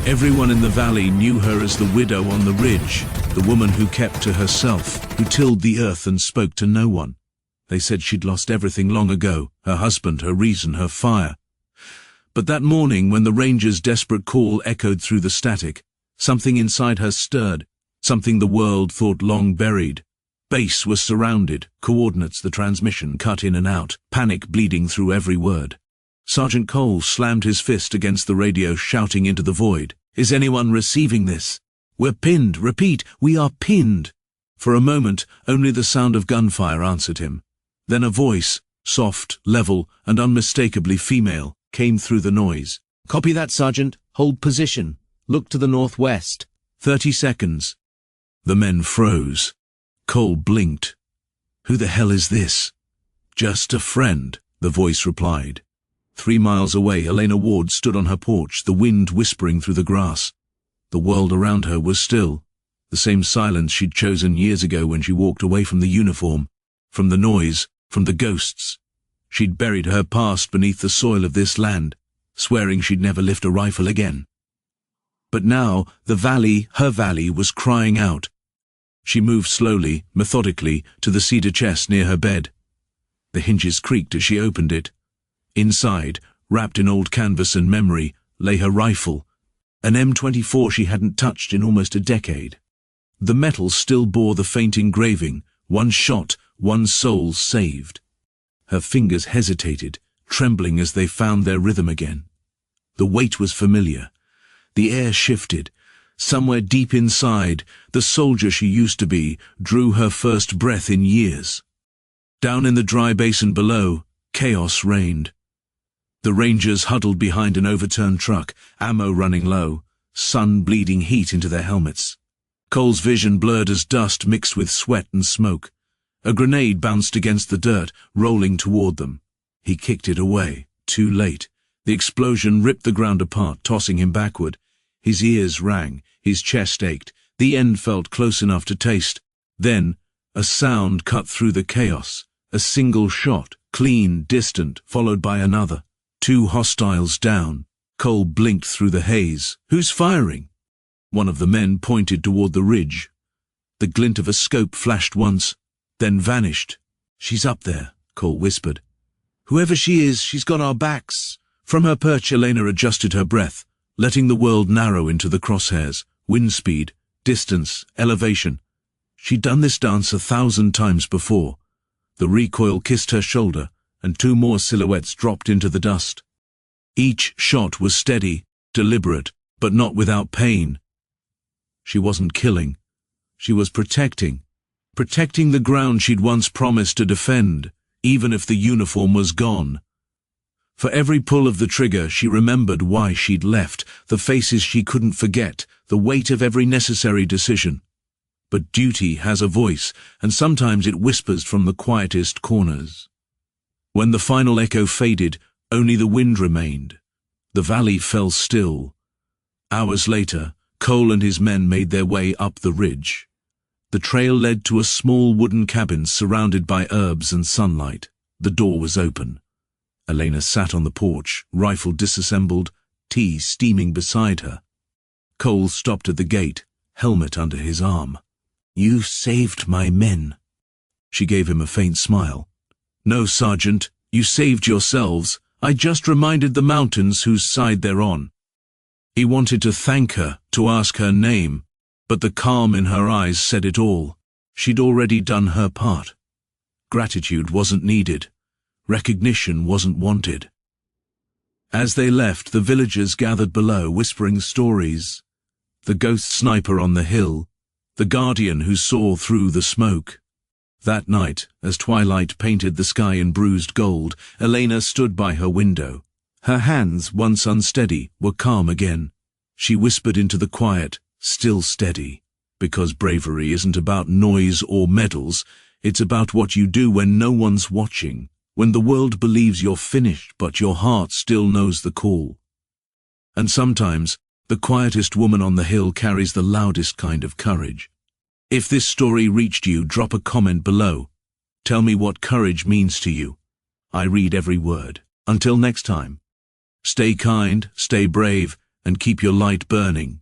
Everyone in the valley knew her as the widow on the ridge, the woman who kept to herself, who tilled the earth and spoke to no one. They said she'd lost everything long ago, her husband, her reason, her fire. But that morning, when the ranger's desperate call echoed through the static, something inside her stirred, something the world thought long buried. Base was surrounded, coordinates the transmission cut in and out, panic bleeding through every word. Sergeant Cole slammed his fist against the radio, shouting into the void, "Is anyone receiving this? We're pinned, repeat, we are pinned." For a moment, only the sound of gunfire answered him. Then a voice, soft, level, and unmistakably female, came through the noise. "Copy that, Sergeant. Hold position. Look to the northwest." 30 seconds. The men froze. Cole blinked. "Who the hell is this?" "Just a friend," the voice replied. 3 miles away, Elena Ward stood on her porch, the wind whispering through the grass. The world around her was still, the same silence she'd chosen years ago when she walked away from the uniform, from the noise, from the ghosts. She'd buried her past beneath the soil of this land, swearing she'd never lift a rifle again. But now, the valley, her valley, was crying out. She moved slowly, methodically, to the cedar chest near her bed. The hinges creaked as she opened it. Inside, wrapped in old canvas and memory, lay her rifle, an M24 she hadn't touched in almost a decade. The metal still bore the faint engraving, "One shot, one soul saved." Her fingers hesitated, trembling as they found their rhythm again. The weight was familiar. The air shifted. Somewhere deep inside, the soldier she used to be drew her first breath in years. Down in the dry basin below, chaos reigned. The Rangers huddled behind an overturned truck, ammo running low, sun bleeding heat into their helmets. Cole's vision blurred as dust mixed with sweat and smoke. A grenade bounced against the dirt, rolling toward them. He kicked it away, too late. The explosion ripped the ground apart, tossing him backward. His ears rang, his chest ached, the end felt close enough to taste. Then, a sound cut through the chaos, a single shot, clean, distant, followed by another. 2 hostiles down. Cole blinked through the haze. "Who's firing?" One of the men pointed toward the ridge. The glint of a scope flashed once, then vanished. "She's up there," Cole whispered. "Whoever she is, she's got our backs." From her perch, Elena adjusted her breath, letting the world narrow into the crosshairs. Wind speed, distance, elevation. She'd done this dance 1,000 times before. The recoil kissed her shoulder, and 2 more silhouettes dropped into the dust. Each shot was steady, deliberate, but not without pain. She wasn't killing. She was protecting the ground she'd once promised to defend, even if the uniform was gone. For every pull of the trigger, she remembered why she'd left, the faces she couldn't forget, the weight of every necessary decision. But duty has a voice, and sometimes it whispers from the quietest corners. When the final echo faded, only the wind remained. The valley fell still. Hours later, Cole and his men made their way up the ridge. The trail led to a small wooden cabin surrounded by herbs and sunlight. The door was open. Elena sat on the porch, rifle disassembled, tea steaming beside her. Cole stopped at the gate, helmet under his arm. "You saved my men." She gave him a faint smile. "No, Sergeant, you saved yourselves. I just reminded the mountains whose side they're on." He wanted to thank her, to ask her name, but the calm in her eyes said it all. She'd already done her part. Gratitude wasn't needed. Recognition wasn't wanted. As they left, the villagers gathered below, whispering stories. The ghost sniper on the hill, the guardian who saw through the smoke. That night, as twilight painted the sky in bruised gold, Elena stood by her window. Her hands, once unsteady, were calm again. She whispered into the quiet, "Still steady," because bravery isn't about noise or medals, it's about what you do when no one's watching, when the world believes you're finished but your heart still knows the call. And sometimes, the quietest woman on the hill carries the loudest kind of courage. If this story reached you, drop a comment below. Tell me what courage means to you. I read every word. Until next time. Stay kind, stay brave, and keep your light burning.